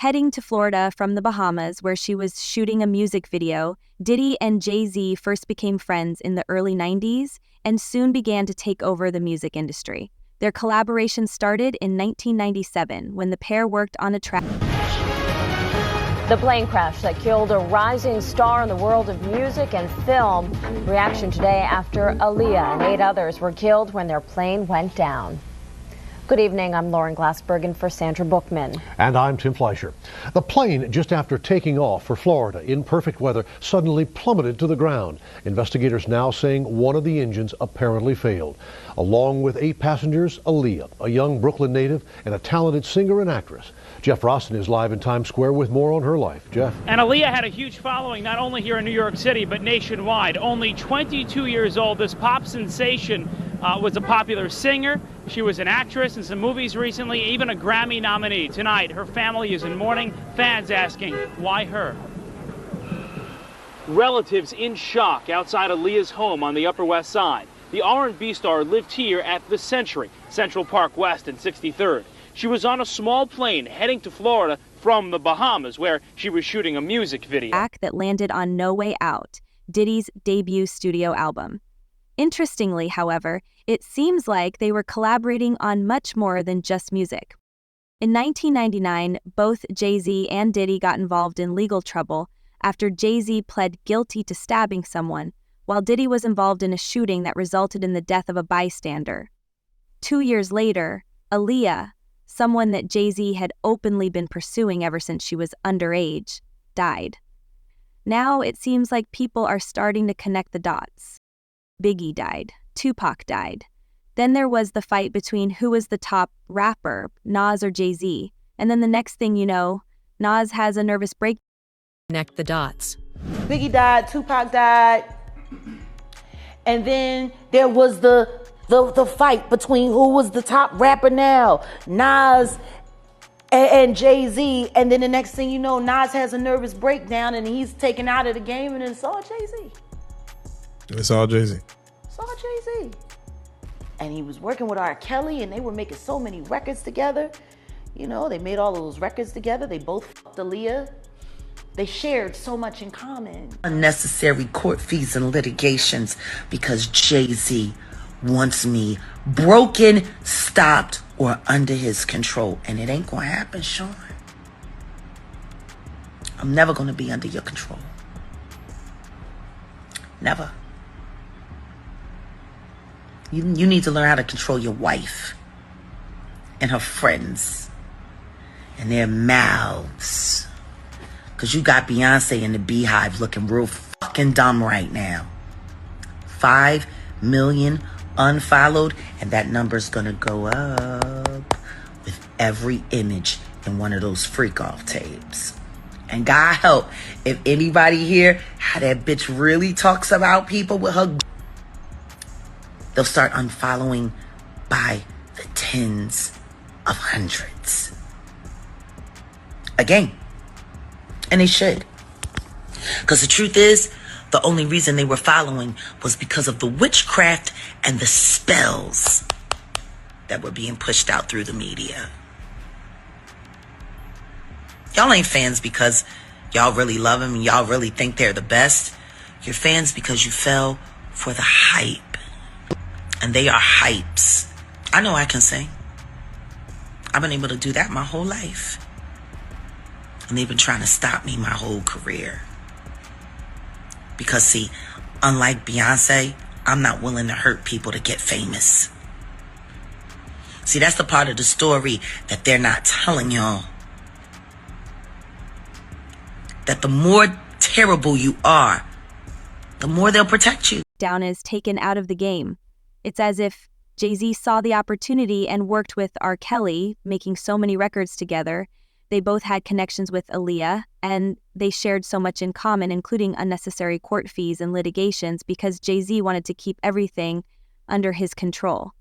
Heading to Florida from the Bahamas, where she was shooting a music video, Diddy and Jay-Z first became friends in the early 90s and soon began to take over the music industry. Their collaboration started in 1997 when the pair worked on a track. The plane crash that killed a rising star in the world of music and film. Reaction today after Aaliyah and 8 others were killed when their plane went down. Good evening, I'm Lauren Glassbergen for Sandra Bookman. And I'm Tim Fleischer. The plane, just after taking off for Florida in perfect weather, suddenly plummeted to the ground. Investigators now saying one of the engines apparently failed. Along with 8 passengers, Aaliyah, a young Brooklyn native and a talented singer and actress. Jeff Rosten is live in Times Square with more on her life. Jeff. And Aaliyah had a huge following not only here in New York City, but nationwide. Only 22 years old, this pop sensation was a popular singer. She was an actress in some movies recently, even a Grammy nominee. Tonight, her family is in mourning, fans asking, why her? Relatives in shock outside Aaliyah's home on the Upper West Side. The R&B star lived here at the Century, Central Park West and 63rd. She was on a small plane heading to Florida from the Bahamas, where she was shooting a music video. That landed on No Way Out, Diddy's debut studio album. Interestingly, however, it seems like they were collaborating on much more than just music. In 1999, both Jay-Z and Diddy got involved in legal trouble after Jay-Z pled guilty to stabbing someone, while Diddy was involved in a shooting that resulted in the death of a bystander. 2 years later, Aaliyah, someone that Jay-Z had openly been pursuing ever since she was underage, died. Now it seems like people are starting to connect the dots. Biggie died. Tupac died. Then there was the fight between who was the top rapper, Nas or Jay-Z. And then the next thing you know, Nas has a nervous breakdown. Connect the dots. Biggie died, Tupac died. And then there was the fight between who was the top rapper now, Nas and Jay-Z. And then the next thing you know, Nas has a nervous breakdown and he's taken out of the game, and it's all Jay-Z. It's all Jay-Z. It's all Jay-Z. And he was working with R. Kelly, and they were making so many records together. You know, they made all of those records together. They both fucked Aaliyah. They shared so much in common. Unnecessary court fees and litigations because Jay-Z wants me broken, stopped, or under his control. And it ain't gonna happen, Sean. I'm never gonna be under your control. Never. You need to learn how to control your wife and her friends and their mouths. Because you got Beyonce and the Beehive looking real fucking dumb right now. 5 million unfollowed, and that number's gonna go up with every image in one of those freak-off tapes. And God help, if anybody hear how that bitch really talks about people with her, they'll start unfollowing by the tens of hundreds. Again. And they should. Because the truth is, the only reason they were following was because of the witchcraft and the spells that were being pushed out through the media. Y'all ain't fans because y'all really love them and y'all really think they're the best. You're fans because you fell for the hype. And they are hypes. I know I can sing. I've been able to do that my whole life. And they've been trying to stop me my whole career. Because see, unlike Beyonce, I'm not willing to hurt people to get famous. See, that's the part of the story that they're not telling y'all. That the more terrible you are, the more they'll protect you. Down is taken out of the game. It's as if Jay-Z saw the opportunity and worked with R. Kelly, making so many records together. They both had connections with Aaliyah, and they shared so much in common, including unnecessary court fees and litigations, because Jay-Z wanted to keep everything under his control.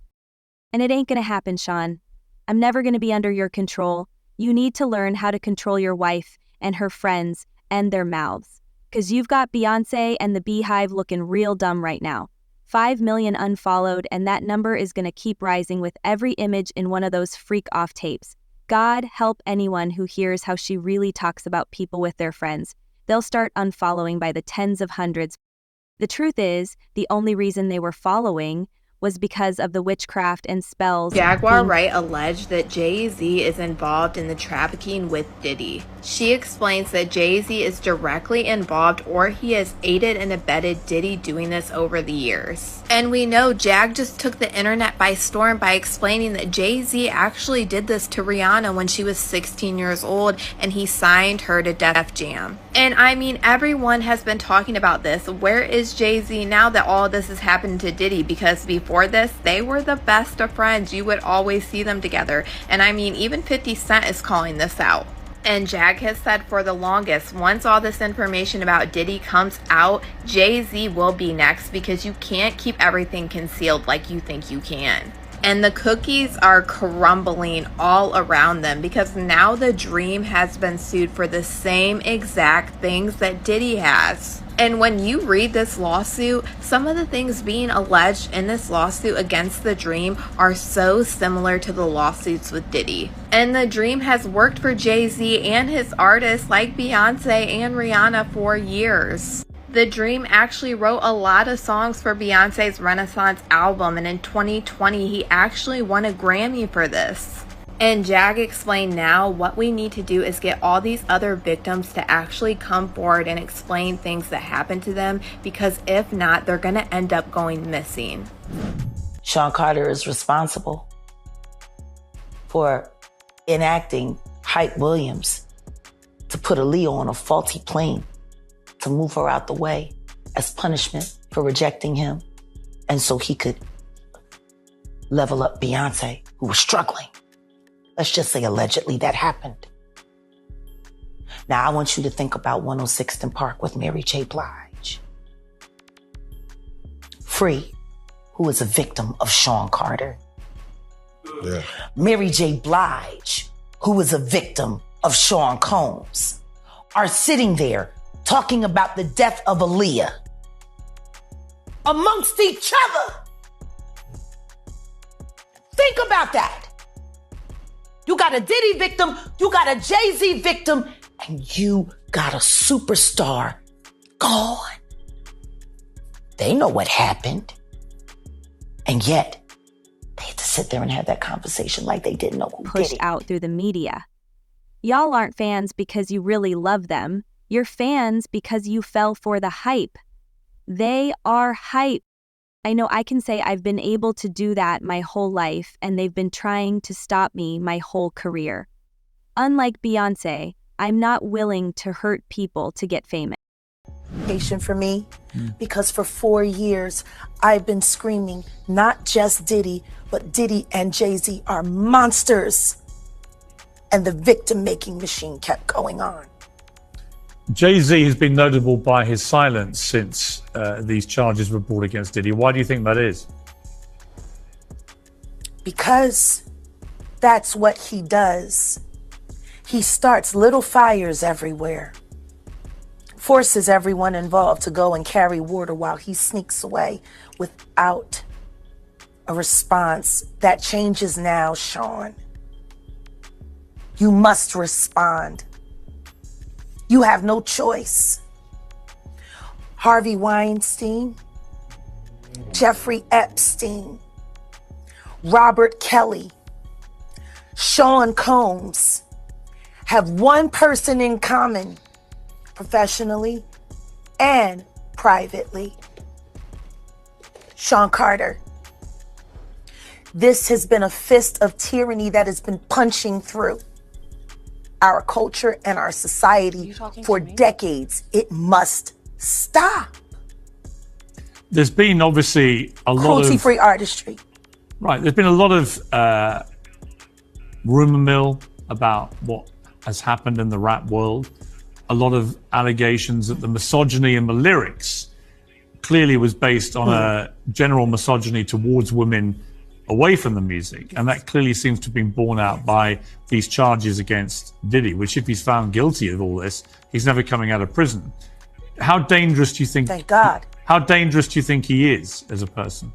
And it ain't gonna happen, Sean. I'm never gonna be under your control. You need to learn how to control your wife and her friends and their mouths. Because you've got Beyonce and the Beehive looking real dumb right now. 5 million unfollowed, and that number is gonna keep rising with every image in one of those freak-off tapes. God help anyone who hears how she really talks about people with their friends. They'll start unfollowing by the tens of hundreds. The truth is, the only reason they were following was because of the witchcraft and spells. Jaguar Wright alleged that Jay-Z is involved in the trafficking with Diddy. She explains that Jay-Z is directly involved or he has aided and abetted Diddy doing this over the years. And we know Jag just took the internet by storm by explaining that Jay-Z actually did this to Rihanna when she was 16 years old and he signed her to Def Jam. And I mean, everyone has been talking about this. Where is Jay-Z now that all of this has happened to Diddy? Because before this, they were the best of friends. You would always see them together. And I mean, even 50 Cent is calling this out. And Jag has said for the longest, once all this information about Diddy comes out, Jay-Z will be next because you can't keep everything concealed like you think you can. And the cookies are crumbling all around them because now the Dream has been sued for the same exact things that Diddy has. And when you read this lawsuit, some of the things being alleged in this lawsuit against the Dream are so similar to the lawsuits with Diddy. And the Dream has worked for Jay-Z and his artists like Beyonce and Rihanna for years. The Dream actually wrote a lot of songs for Beyonce's Renaissance album, and in 2020 he actually won a Grammy for this. And Jag explained now what we need to do is get all these other victims to actually come forward and explain things that happened to them, because if not, they're going to end up going missing. Sean Carter is responsible for enacting Hype Williams to put Aaliyah on a faulty plane to move her out the way as punishment for rejecting him, and so he could level up Beyonce, who was struggling. Let's just say allegedly that happened. Now I want you to think about 106th Park with Mary J. Blige. Free, who is a victim of Sean Carter. Yeah. Mary J. Blige, who is a victim of Sean Combs, are sitting there talking about the death of Aaliyah amongst each other. Think about that. You got a Diddy victim, you got a Jay-Z victim, and you got a superstar gone. They know what happened. And yet, they had to sit there and have that conversation like they didn't know who did Pushed it. out through the media. Y'all aren't fans because you really love them. You're fans because you fell for the hype. They are hype. I know I can say I've been able to do that my whole life, and they've been trying to stop me my whole career. Unlike Beyonce, I'm not willing to hurt people to get famous. Patient for me, because for 4 years I've been screaming not just Diddy, but Diddy and Jay-Z are monsters. And the victim-making machine kept going on. Jay-Z has been notable by his silence since these charges were brought against Diddy. Why do you think that is? Because that's what he does. He starts little fires everywhere, forces everyone involved to go and carry water while he sneaks away without a response. That changes now, Sean. You must respond. You have no choice. Harvey Weinstein, Jeffrey Epstein, Robert Kelly, Sean Combs have one person in common, professionally and privately. Sean Carter. This has been a fist of tyranny that has been punching through our culture and our society for decades. It must stop. There's been obviously a lot of Cruelty-free artistry. Right, there's been a lot of rumor mill about what has happened in the rap world. A lot of allegations that the misogyny in the lyrics clearly was based on a general misogyny towards women away from the music, and that clearly seems to have been borne out by these charges against Diddy, which if he's found guilty of all this, he's never coming out of prison. How dangerous do you think? Thank God. How dangerous do you think he is as a person?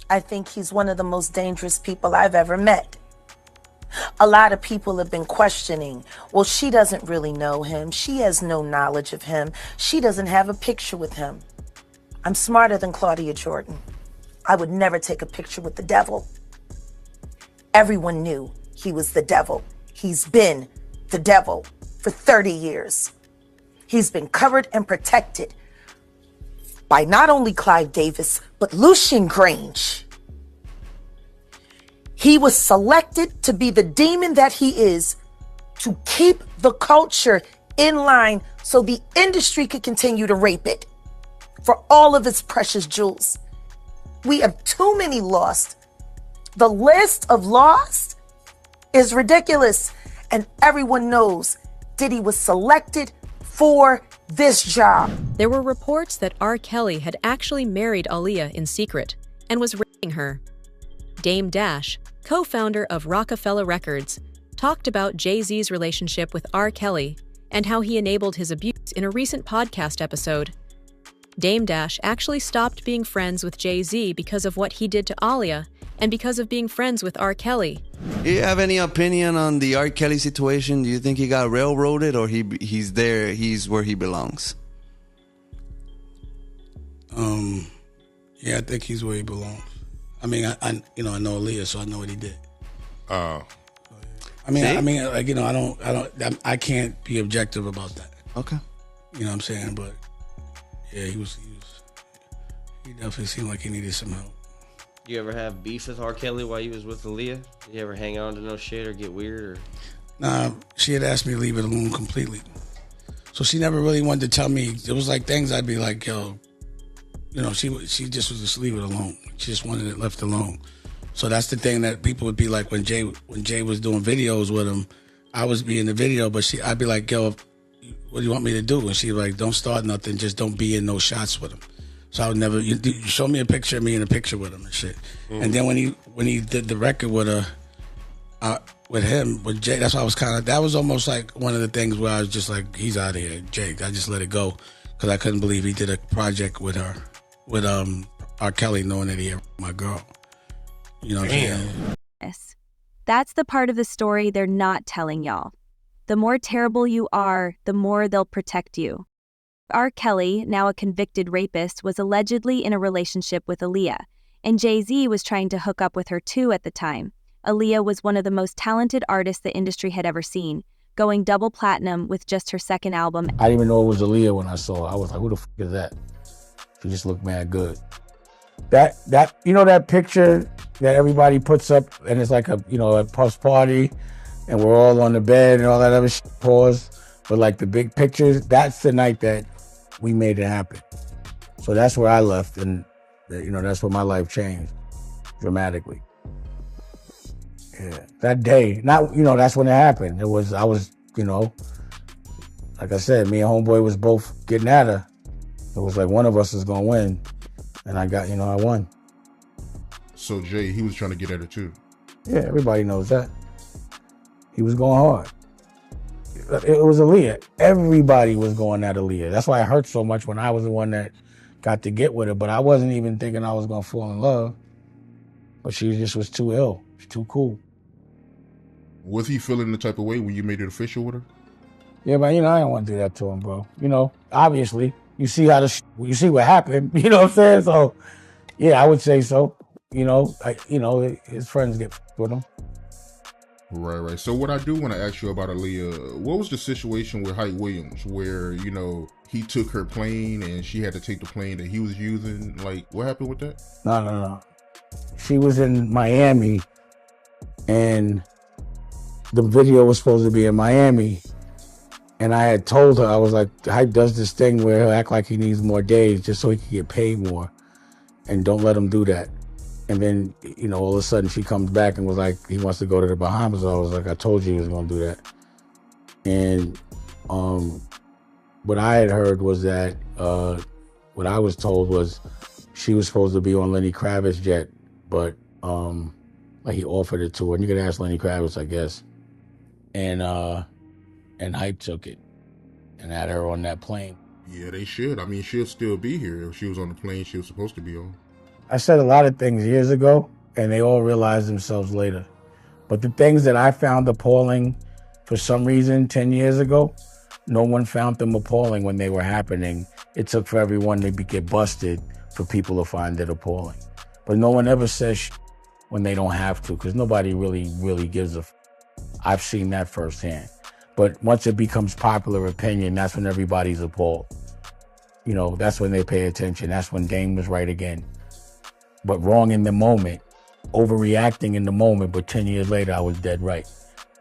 I think he's one of the most dangerous people I've ever met. A lot of people have been questioning, well, she doesn't really know him. She has no knowledge of him. She doesn't have a picture with him. I'm smarter than Claudia Jordan. I would never take a picture with the devil. Everyone knew he was the devil. He's been the devil for 30 years. He's been covered and protected by not only Clive Davis, but Lucian Grange. He was selected to be the demon that he is, to keep the culture in line so the industry could continue to rape it for all of its precious jewels. We have too many lost. The list of lost is ridiculous, and everyone knows Diddy was selected for this job. There were reports that R. Kelly had actually married Aaliyah in secret and was raping her. Dame Dash, co-founder of Rockefeller Records, talked about Jay-Z's relationship with R. Kelly and how he enabled his abuse in a recent podcast episode. Dame Dash actually stopped being friends with Jay-Z because of what he did to Aaliyah and because of being friends with R. Kelly. Do you have any opinion on the R. Kelly situation? Do you think he got railroaded, or he's where he belongs? Yeah, I think he's where he belongs. I mean, I know Aaliyah, so I know what he did. I can't be objective about that. Okay. You know what I'm saying? But yeah, he definitely seemed like he needed some help. You ever have beef with R. Kelly while you was with Aaliyah? Did you ever hang on to no shit or get weird? Or? Nah, she had asked me to leave it alone completely. So she never really wanted to tell me. It was like things I'd be like, yo, she just was just leave it alone. She just wanted it left alone. So that's the thing that people would be like when Jay was doing videos with him, I was be in the video, but I'd be like, yo, what do you want me to do? And she'd be like, don't start nothing, just don't be in no shots with him. So I would never. You show me a picture of me in a picture with him and shit. And then when he did the record with Jay, that's why I was that was almost like one of the things where I was just like, he's out of here, Jay. I just let it go because I couldn't believe he did a project with her, with R. Kelly, knowing that he had my girl. You know what I'm saying? Yes. That's the part of the story they're not telling y'all. The more terrible you are, the more they'll protect you. R. Kelly, now a convicted rapist, was allegedly in a relationship with Aaliyah, and Jay-Z was trying to hook up with her too at the time. Aaliyah was one of the most talented artists the industry had ever seen, going double platinum with just her second album. I didn't even know it was Aaliyah when I saw her. I was like, who the fuck is that? She just looked mad good. That picture that everybody puts up, and it's like a Puff's party, and we're all on the bed and all that other shit, pause. But like the big pictures, that's the night that we made it happen. So that's where I left, and that's where my life changed dramatically. Yeah, that day, that's when it happened. I was, like I said, me and homeboy was both getting at her. It was like one of us is gonna win, and I won. So Jay, he was trying to get at her too. Yeah, everybody knows that. He was going hard. It was Aaliyah. Everybody was going at Aaliyah. That's why it hurt so much when I was the one that got to get with her. But I wasn't even thinking I was going to fall in love. But she just was too ill. She's too cool. Was he feeling the type of way when you made it official with her? Yeah, but I don't want to do that to him, bro. Obviously, you see you see what happened. You know what I'm saying? So, yeah, I would say so. His friends get with him. Right. So what I do want to ask you about Aaliyah, what was the situation with Hype Williams where, he took her plane and she had to take the plane that he was using? Like, what happened with that? No. She was in Miami and the video was supposed to be in Miami. And I had told her, I was like, Hype does this thing where he'll act like he needs more days just so he can get paid more. And don't let him do that. And then, all of a sudden she comes back and was like, he wants to go to the Bahamas. I was like, I told you he was going to do that. And what I had heard was that, what I was told was she was supposed to be on Lenny Kravitz's jet, but he offered it to her. And you could ask Lenny Kravitz, I guess. And Hype took it and had her on that plane. Yeah, they should. I mean, she'll still be here if she was on the plane she was supposed to be on. I said a lot of things years ago, and they all realized themselves later. But the things that I found appalling for some reason 10 years ago, no one found them appalling when they were happening. It took for everyone to get busted for people to find it appalling. But no one ever says when they don't have to, because nobody really gives a. I've seen that firsthand. But once it becomes popular opinion, that's when everybody's appalled. You know, that's when they pay attention. That's when Dame was right again. But wrong in the moment, overreacting in the moment, but 10 years later, I was dead right.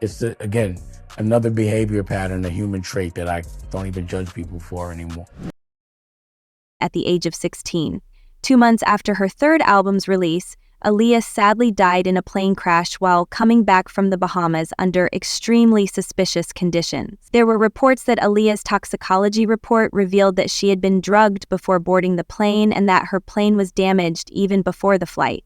It's, again, another behavior pattern, a human trait that I don't even judge people for anymore. At the age of 16, 2 months after her third album's release, Aaliyah sadly died in a plane crash while coming back from the Bahamas under extremely suspicious conditions. There were reports that Aaliyah's toxicology report revealed that she had been drugged before boarding the plane and that her plane was damaged even before the flight.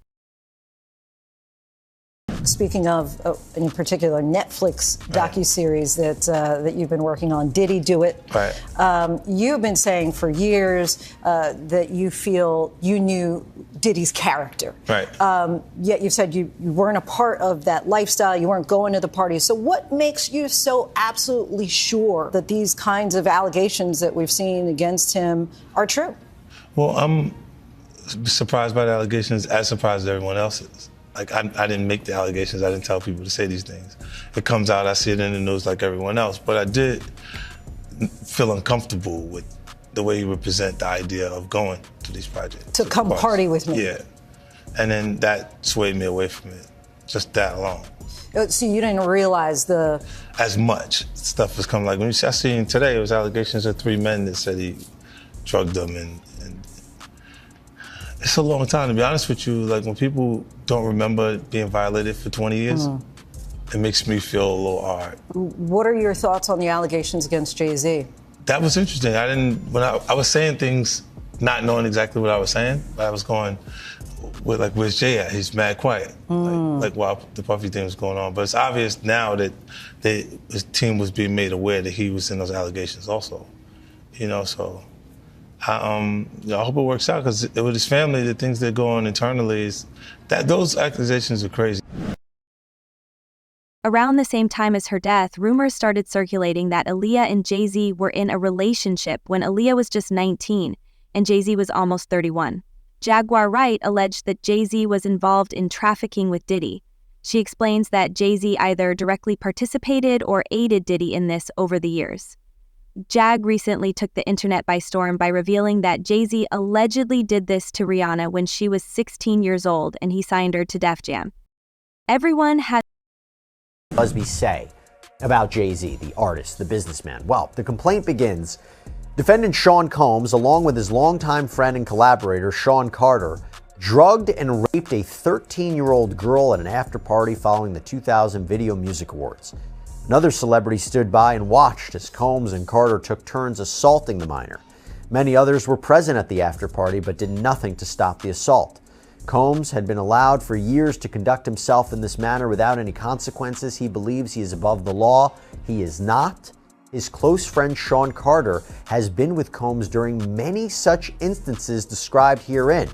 Speaking of, in particular, Netflix docuseries that you've been working on, Diddy Do It. Right. You've been saying for years that you feel you knew Diddy's character. Right. Yet you've said you weren't a part of that lifestyle, you weren't going to the parties. So what makes you so absolutely sure that these kinds of allegations that we've seen against him are true? Well, I'm surprised by the allegations, as surprised as everyone else is. Like, I didn't make the allegations. I didn't tell people to say these things. It comes out, I see it in the news like everyone else. But I did feel uncomfortable with the way he would present the idea of going to these projects. To come party with me. Yeah. And then that swayed me away from it. Just that alone. So you didn't realize as much stuff was coming. Like, when I seen today, it was allegations of 3 men that said he drugged them and it's a long time, to be honest with you. Like, when people don't remember being violated for 20 years, it makes me feel a little hard. What are your thoughts on the allegations against Jay-Z? That was interesting. When I was saying things, not knowing exactly what I was saying, but I was going with, like, where's Jay at? He's mad quiet. Like while the Puffy thing was going on. But it's obvious now that his team was being made aware that he was in those allegations also. You know, so I hope it works out, because with his family, the things that go on internally is that those accusations are crazy. Around the same time as her death, rumors started circulating that Aaliyah and Jay-Z were in a relationship when Aaliyah was just 19 and Jay-Z was almost 31. Jaguar Wright alleged that Jay-Z was involved in trafficking with Diddy. She explains that Jay-Z either directly participated or aided Diddy in this over the years. Jag recently took the internet by storm by revealing that Jay-Z allegedly did this to Rihanna when she was 16 years old and he signed her to Def Jam. Everyone had Busby say about Jay-Z, the artist, the businessman? Well, the complaint begins. Defendant Sean Combs, along with his longtime friend and collaborator, Sean Carter, drugged and raped a 13-year-old girl at an after-party following the 2000 Video Music Awards. Another celebrity stood by and watched as Combs and Carter took turns assaulting the minor. Many others were present at the after-party but did nothing to stop the assault. Combs had been allowed for years to conduct himself in this manner without any consequences. He believes he is above the law. He is not. His close friend Sean Carter has been with Combs during many such instances described herein.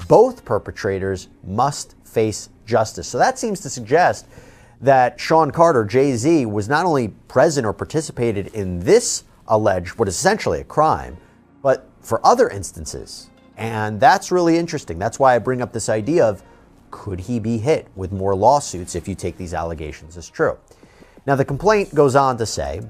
Both perpetrators must face justice. So that seems to suggest that Sean Carter, Jay-Z, was not only present or participated in this alleged, what is essentially a crime, but for other instances. And that's really interesting. That's why I bring up this idea of, could he be hit with more lawsuits if you take these allegations as true? Now, the complaint goes on to say,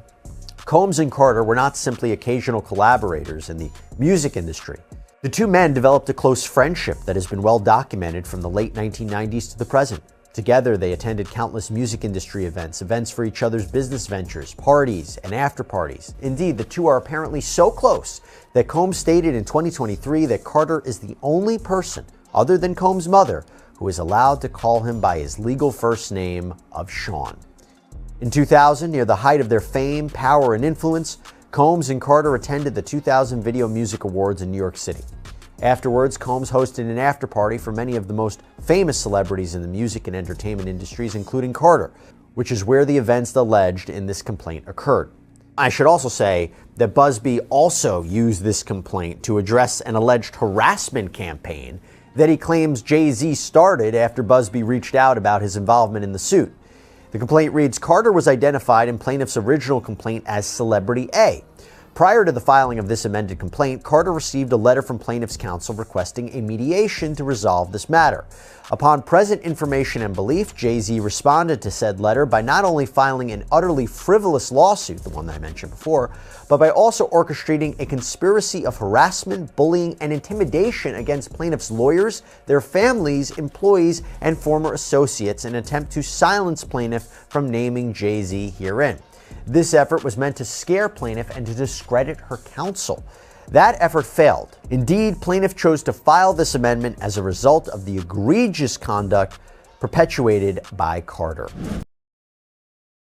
Combs and Carter were not simply occasional collaborators in the music industry. The two men developed a close friendship that has been well documented from the late 1990s to the present. Together, they attended countless music industry events for each other's business ventures, parties, and after-parties. Indeed, the two are apparently so close that Combs stated in 2023 that Carter is the only person, other than Combs' mother, who is allowed to call him by his legal first name of Sean. In 2000, near the height of their fame, power, and influence, Combs and Carter attended the 2000 Video Music Awards in New York City. Afterwards, Combs hosted an after-party for many of the most famous celebrities in the music and entertainment industries, including Carter, which is where the events alleged in this complaint occurred. I should also say that Busby also used this complaint to address an alleged harassment campaign that he claims Jay-Z started after Busby reached out about his involvement in the suit. The complaint reads, Carter was identified in plaintiff's original complaint as Celebrity A. Prior to the filing of this amended complaint, Carter received a letter from plaintiff's counsel requesting a mediation to resolve this matter. Upon present information and belief, Jay-Z responded to said letter by not only filing an utterly frivolous lawsuit, the one that I mentioned before, but by also orchestrating a conspiracy of harassment, bullying, and intimidation against plaintiffs' lawyers, their families, employees, and former associates in an attempt to silence plaintiff from naming Jay-Z herein. This effort was meant to scare plaintiff and to discredit her counsel. That effort failed. Indeed, plaintiff chose to file this amendment as a result of the egregious conduct perpetuated by Carter.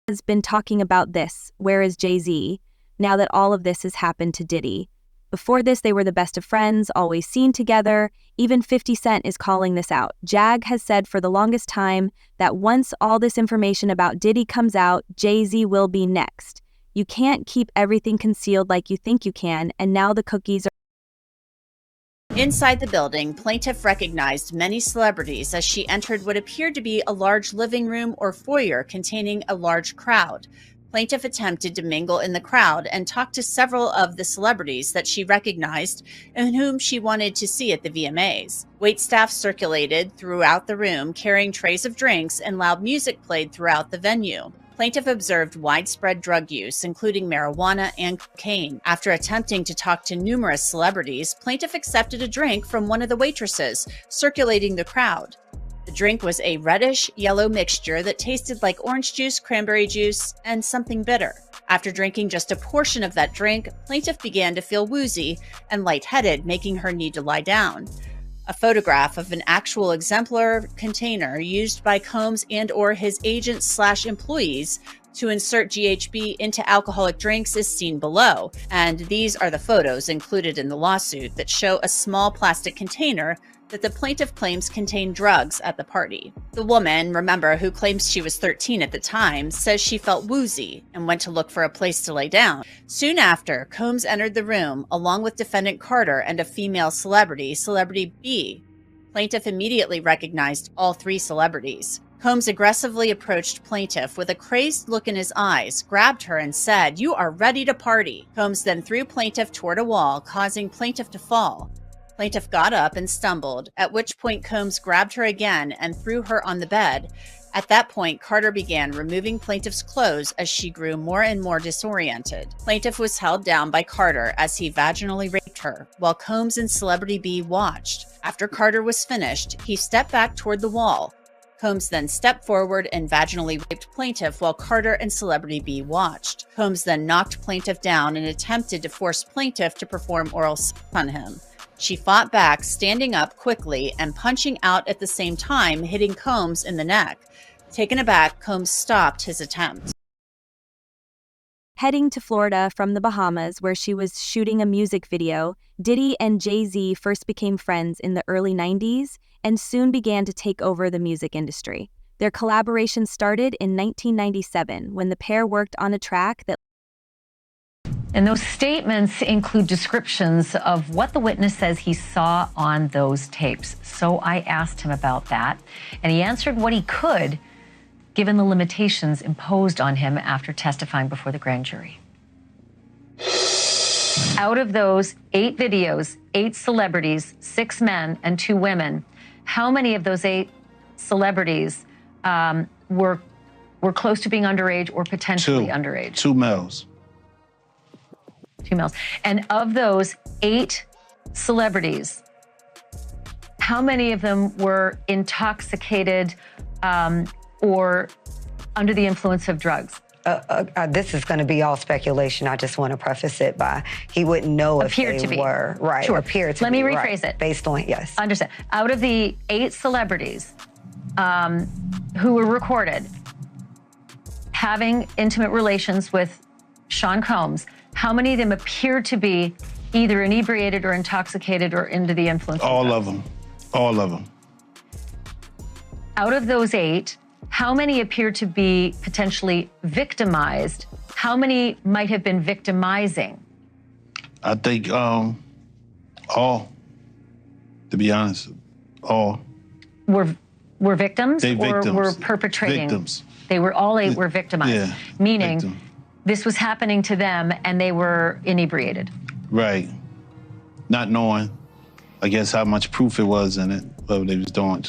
Has been talking about this. Where is Jay-Z? Now that all of this has happened to Diddy. Before this, they were the best of friends, always seen together. Even 50 Cent is calling this out. Jag has said for the longest time that once all this information about Diddy comes out, Jay-Z will be next. You can't keep everything concealed like you think you can, and now the cookies are... Inside the building, plaintiff recognized many celebrities as she entered what appeared to be a large living room or foyer containing a large crowd. Plaintiff attempted to mingle in the crowd and talk to several of the celebrities that she recognized and whom she wanted to see at the VMAs. Waitstaff circulated throughout the room, carrying trays of drinks, and loud music played throughout the venue. Plaintiff observed widespread drug use, including marijuana and cocaine. After attempting to talk to numerous celebrities, plaintiff accepted a drink from one of the waitresses, circulating the crowd. The drink was a reddish-yellow mixture that tasted like orange juice, cranberry juice, and something bitter. After drinking just a portion of that drink, plaintiff began to feel woozy and lightheaded, making her need to lie down. A photograph of an actual exemplar container used by Combs and/or his agents/employees to insert GHB into alcoholic drinks is seen below, and these are the photos included in the lawsuit that show a small plastic container that the plaintiff claims contained drugs at the party. The woman, remember, who claims she was 13 at the time, says she felt woozy and went to look for a place to lay down. Soon after, Combs entered the room along with defendant Carter and a female celebrity, Celebrity B. Plaintiff immediately recognized all three celebrities. Combs aggressively approached plaintiff with a crazed look in his eyes, grabbed her and said, "You are ready to party." Combs then threw plaintiff toward a wall, causing plaintiff to fall. Plaintiff got up and stumbled, at which point Combs grabbed her again and threw her on the bed. At that point, Carter began removing plaintiff's clothes as she grew more and more disoriented. Plaintiff was held down by Carter as he vaginally raped her, while Combs and Celebrity B watched. After Carter was finished, he stepped back toward the wall. Combs then stepped forward and vaginally raped plaintiff while Carter and Celebrity B watched. Combs then knocked plaintiff down and attempted to force plaintiff to perform oral sex on him. She fought back, standing up quickly and punching out at the same time, hitting Combs in the neck. Taken aback, Combs stopped his attempt. Heading to Florida from the Bahamas, where she was shooting a music video, Diddy and Jay-Z first became friends in the early 90s and soon began to take over the music industry. Their collaboration started in 1997 when the pair worked on a track that... And those statements include descriptions of what the witness says he saw on those tapes. So I asked him about that, and he answered what he could, given the limitations imposed on him after testifying before the grand jury. Out of those 8 videos, 8 celebrities, 6 men and 2 women, how many of those 8 celebrities were close to being underage or potentially underage? 2 males. 2 males. And of those 8 celebrities, how many of them were intoxicated or under the influence of drugs? This is going to be all speculation. I just want to preface it by he wouldn't know if they were. Right. Sure. Appear to Let be me rephrase it. Based on, yes. Understand. Out of the 8 celebrities who were recorded having intimate relations with Sean Combs, how many of them appeared to be either inebriated or intoxicated or under the influence of drugs? All of them. All of them. Out of those 8, how many appeared to be potentially victimized? How many might have been victimizing? I think all, to be honest, all. Were victims They or victims. were perpetrating? Victims. They were all eight were victimized, Yeah, meaning victim. this was happening to them and they were inebriated. Right. Not knowing, I guess, how much proof it was in it, what they was doing.